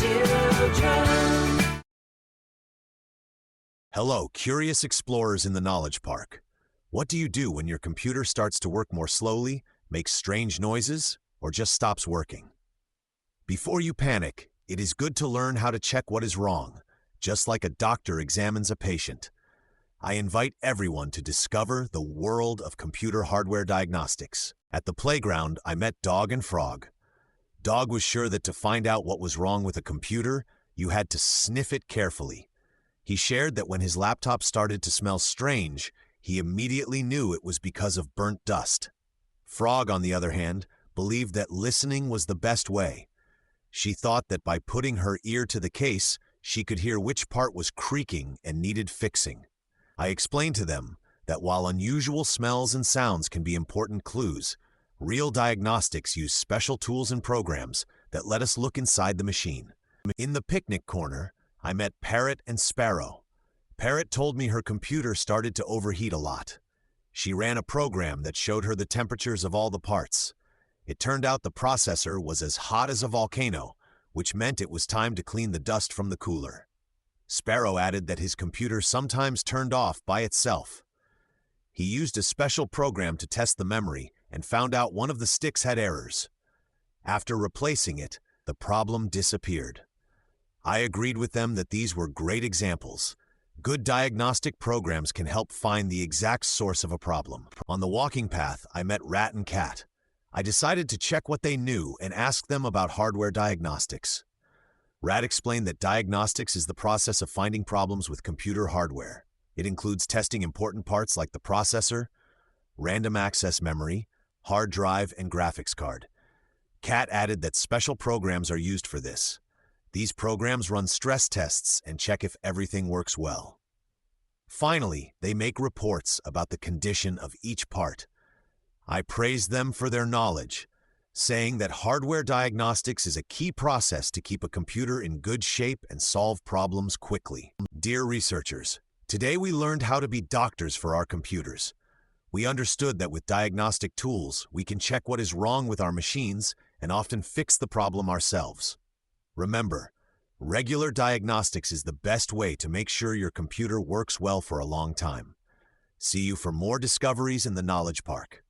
children. Hello, curious explorers in the Knowledge Park. What do you do when your computer starts to work more slowly, makes strange noises, or just stops working? Before you panic, it is good to learn how to check what is wrong, just like a doctor examines a patient. I invite everyone to discover the world of computer hardware diagnostics. At the playground, I met Dog and Frog. Dog was sure that to find out what was wrong with a computer, you had to sniff it carefully. He shared that when his laptop started to smell strange, he immediately knew it was because of burnt dust. Frog, on the other hand, believed that listening was the best way. She thought that by putting her ear to the case, she could hear which part was creaking and needed fixing. I explained to them that while unusual smells and sounds can be important clues, real diagnostics use special tools and programs that let us look inside the machine. In the picnic corner, I met Parrot and Sparrow. Parrot told me her computer started to overheat a lot. She ran a program that showed her the temperatures of all the parts. It turned out the processor was as hot as a volcano, which meant it was time to clean the dust from the cooler. Sparrow added that his computer sometimes turned off by itself. He used a special program to test the memory and found out one of the sticks had errors. After replacing it, the problem disappeared. I agreed with them that these were great examples. Good diagnostic programs can help find the exact source of a problem. On the walking path, I met Rat and Cat. I decided to check what they knew and ask them about hardware diagnostics. Rat explained that diagnostics is the process of finding problems with computer hardware. It includes testing important parts like the processor, random access memory, hard drive, and graphics card. Cat added that special programs are used for this. These programs run stress tests and check if everything works well. Finally, they make reports about the condition of each part. I praised them for their knowledge, saying that hardware diagnostics is a key process to keep a computer in good shape and solve problems quickly. Dear researchers, today we learned how to be doctors for our computers. We understood that with diagnostic tools, we can check what is wrong with our machines and often fix the problem ourselves. Remember, regular diagnostics is the best way to make sure your computer works well for a long time. See you for more discoveries in the Knowledge Park.